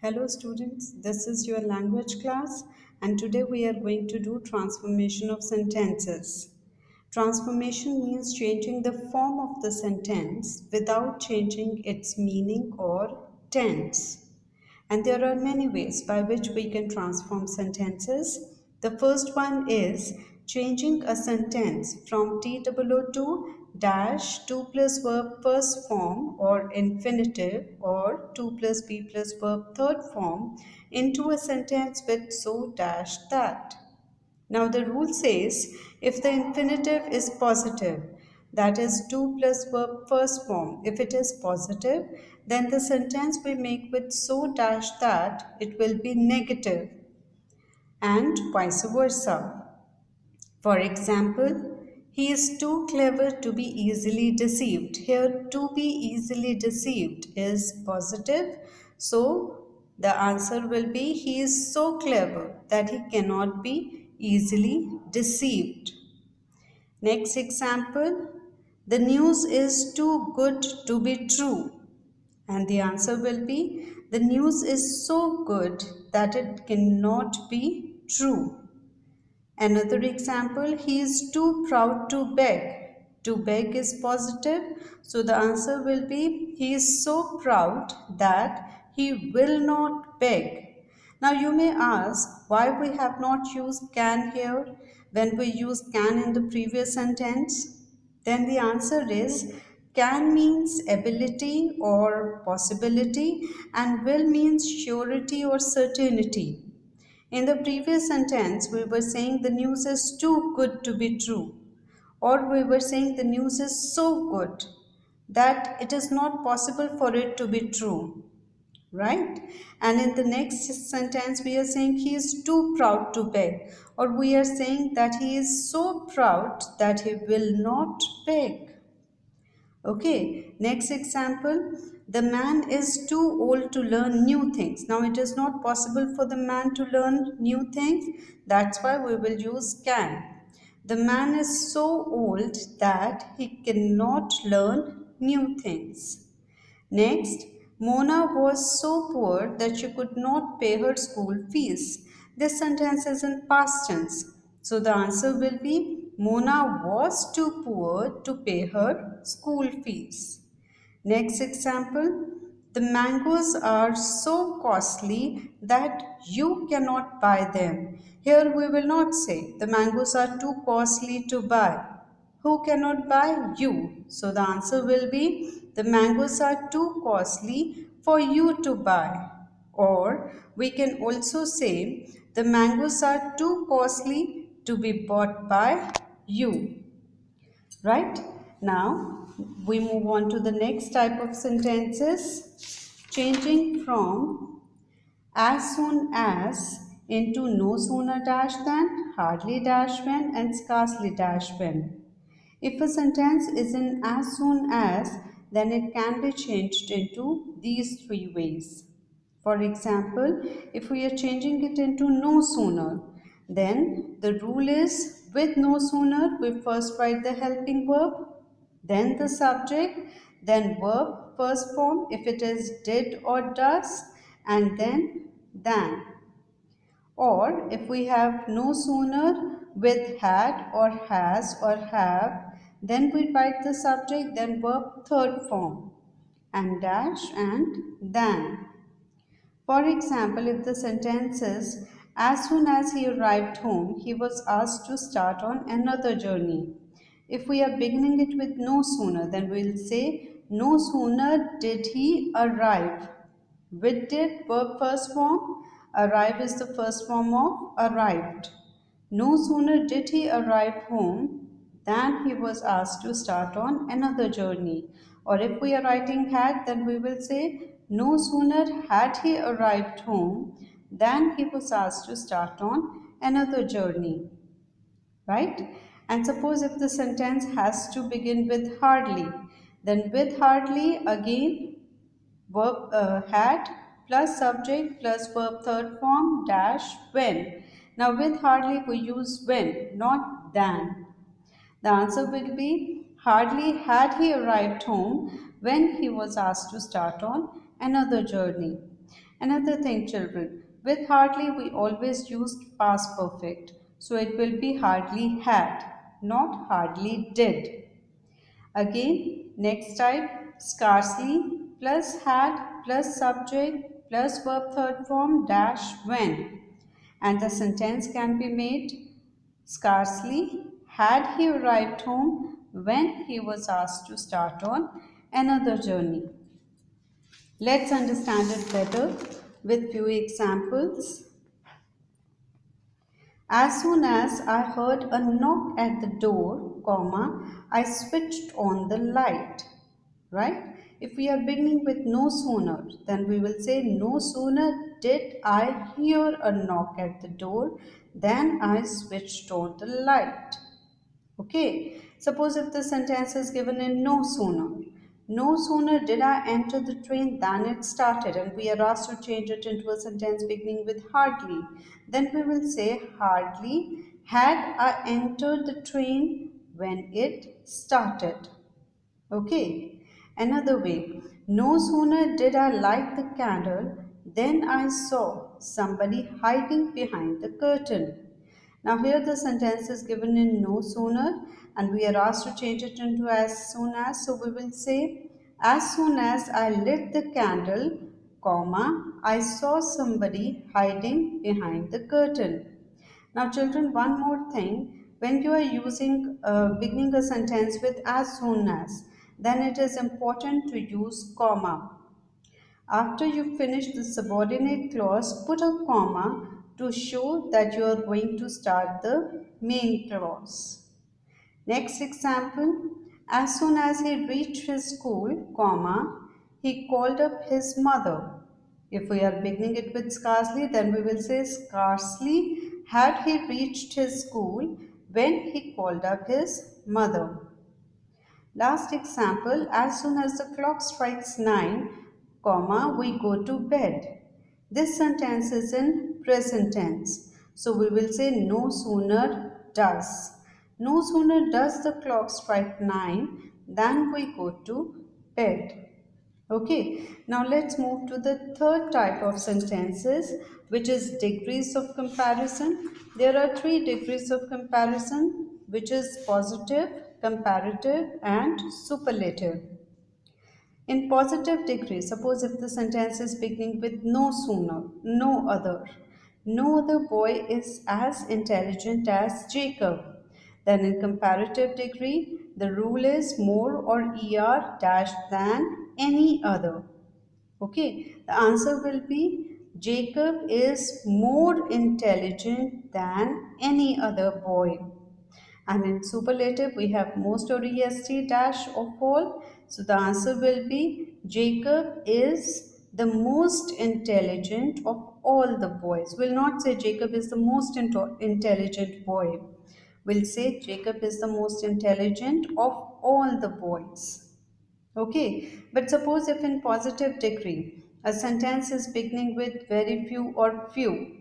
Hello students, this is your language class and today we are going to do transformation of sentences. Transformation means changing the form of the sentence without changing its meaning or tense. And there are many ways by which we can transform sentences. The first one is changing a sentence from TOO dash 2 plus verb first form or infinitive or 2 plus be plus verb third form into a sentence with so dash that. Now the rule says if the infinitive is positive, that is 2 plus verb first form, if it is positive, then the sentence we make with so dash that it will be negative and vice versa. For example, he is too clever to be easily deceived. Here, to be easily deceived is positive. So, the answer will be he is so clever that he cannot be easily deceived. Next example, the news is too good to be true. And the answer will be the news is so good that it cannot be true. Another example, he is too proud to beg. To beg is positive, so the answer will be he is so proud that he will not beg. Now you may ask why we have not used can here when we used can in the previous sentence. Then the answer is can means ability or possibility and will means surety or certainty. In the previous sentence, we were saying the news is too good to be true, or we were saying the news is so good that it is not possible for it to be true, right? And in the next sentence, we are saying he is too proud to beg, or we are saying that he is so proud that he will not beg. Okay, next example. The man is too old to learn new things. Now, it is not possible for the man to learn new things. That's why we will use can. The man is so old that he cannot learn new things. Next, Mona was so poor that she could not pay her school fees. This sentence is in past tense. So the answer will be Mona was too poor to pay her school fees. Next example, the mangoes are so costly that you cannot buy them. Here we will not say the mangoes are too costly to buy. Who cannot buy? You. So the answer will be the mangoes are too costly for you to buy. Or we can also say the mangoes are too costly to be bought by you. Right? Now we move on to the next type of sentences, changing from as soon as into no sooner dash than, hardly dash when, and scarcely dash when. If a sentence is in as soon as, then it can be changed into these three ways. For example, if we are changing it into no sooner, then the rule is with no sooner, we first write the helping verb, then the subject, then verb first form if it is did or does, and then than. Or if we have no sooner with had or has or have, then we write the subject, then verb third form, and dash and than. For example, if the sentence is, as soon as he arrived home, he was asked to start on another journey. If we are beginning it with no sooner, then we'll say, no sooner did he arrive. With did, verb first form, arrive is the first form of arrived. No sooner did he arrive home than he was asked to start on another journey. Or if we are writing had, then we will say, no sooner had he arrived home than he was asked to start on another journey. Right? And suppose if the sentence has to begin with hardly, then with hardly again verb had plus subject plus verb third form dash when. Now with hardly we use when, not than. The answer will be hardly had he arrived home when he was asked to start on another journey. Another thing, children, with hardly we always used past perfect. So it will be hardly had, not hardly did. Again, next type, scarcely plus had plus subject plus verb third form dash when. And the sentence can be made, scarcely had he arrived home when he was asked to start on another journey. Let's understand it better with few examples. As soon as I heard a knock at the door, comma, I switched on the light. Right? If we are beginning with no sooner, then we will say no sooner did I hear a knock at the door than I switched on the light. Okay, suppose if the sentence is given in no sooner. No sooner did I enter the train than it started, and we are asked to change it into a sentence beginning with hardly. Then we will say hardly had I entered the train when it started. Okay, another way. No sooner did I light the candle than I saw somebody hiding behind the curtain. Now, here the sentence is given in no sooner, and we are asked to change it into as soon as. So, we will say, as soon as I lit the candle, comma, I saw somebody hiding behind the curtain. Now, children, one more thing. When you are beginning a sentence with as soon as, then it is important to use comma. After you finish the subordinate clause, put a comma to show that you are going to start the main clause. Next example, as soon as he reached his school, comma, he called up his mother. If we are beginning it with scarcely, then we will say scarcely had he reached his school when he called up his mother. Last example, as soon as the clock strikes 9, comma, we go to bed. This sentence is in present tense. So we will say no sooner does. No sooner does the clock strike 9 than we go to bed. Okay, now let's move to the third type of sentences, which is degrees of comparison. There are three degrees of comparison, which is positive, comparative, and superlative. In positive degree, suppose if the sentence is beginning with no sooner, no other boy is as intelligent as Jacob. Then in comparative degree, the rule is more or er dash than any other. Okay, the answer will be Jacob is more intelligent than any other boy. And in superlative, we have most or est dash of all. So the answer will be Jacob is the most intelligent of all the boys. We'll not say Jacob is the most intelligent boy. We'll say Jacob is the most intelligent of all the boys. Okay, but suppose if in positive degree a sentence is beginning with very few or few,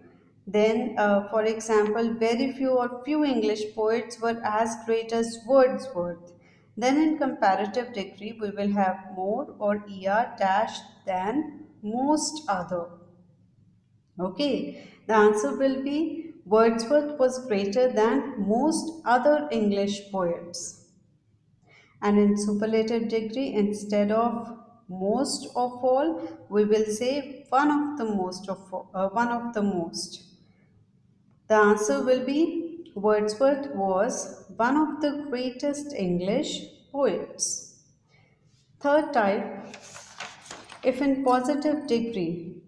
then for example, very few or few English poets were as great as Wordsworth. Then in comparative degree, we will have more or er dash than most other. Okay, the answer will be Wordsworth was greater than most other English poets. And in superlative degree, instead of most of all, we will say one of the most. The answer will be Wordsworth was one of the greatest English poets. Third type, if in positive degree,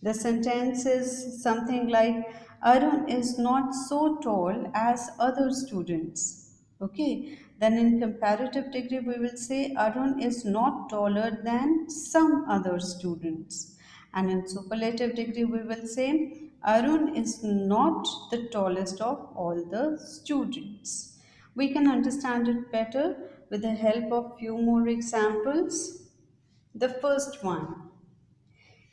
the sentence is something like Arun is not so tall as other students. Okay, then in comparative degree, we will say Arun is not taller than some other students. And in superlative degree, we will say Arun is not the tallest of all the students. We can understand it better with the help of few more examples. The first one,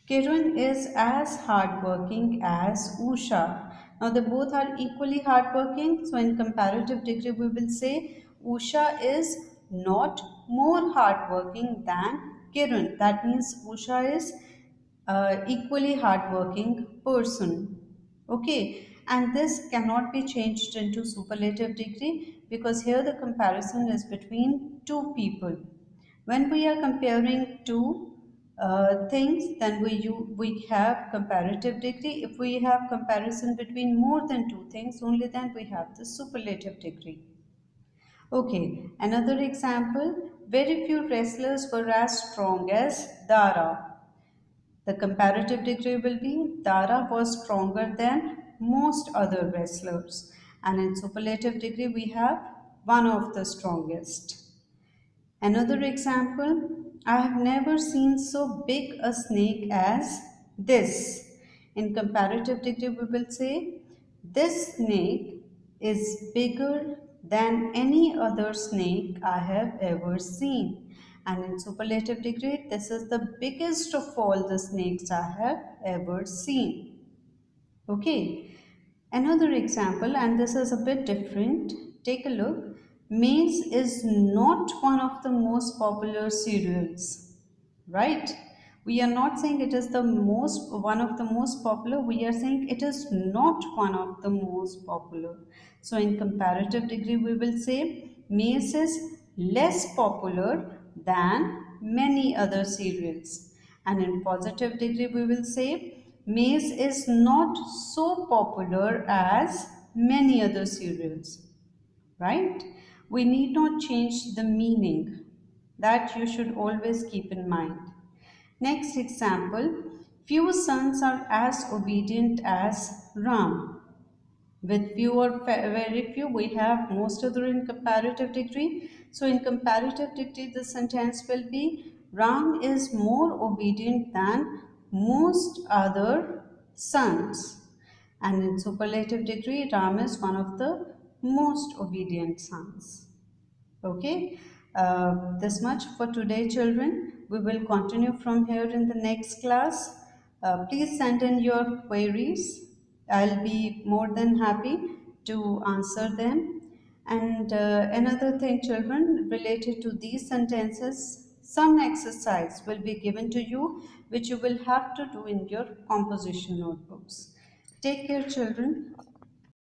Kirun is as hardworking as Usha. Now, they both are equally hardworking. So, in comparative degree, we will say Usha is not more hardworking than Kirun. That means Usha is equally hardworking person. Okay, and this cannot be changed into superlative degree because here the comparison is between two people. When we are comparing two things, then we have comparative degree. If we have comparison between more than two things, only then we have the superlative degree. Okay, another example, very few wrestlers were as strong as Dara. The comparative degree will be Dara was stronger than most other wrestlers. And in superlative degree, we have one of the strongest. Another example, I have never seen so big a snake as this. In comparative degree, we will say this snake is bigger than any other snake I have ever seen. And in superlative degree, this is the biggest of all the snakes I have ever seen. Okay, another example, and this is a bit different. Take a look. Maize is not one of the most popular cereals, right? We are not saying it is the most one of the most popular. We are saying it is not one of the most popular. So in comparative degree, we will say maize is less popular than many other cereals. And in positive degree, we will say maize is not so popular as many other cereals, right? We need not change the meaning. That you should always keep in mind. Next example, few sons are as obedient as Ram. With few or very few, we have most other in comparative degree. So in comparative degree, the sentence will be Ram is more obedient than most other sons. And in superlative degree, Ram is one of the most obedient sons. Okay, this much for today, children. We will continue from here in the next class. Please send in your queries. I'll be more than happy to answer them. And another thing, children, related to these sentences, some exercise will be given to you, which you will have to do in your composition notebooks. Take care, children.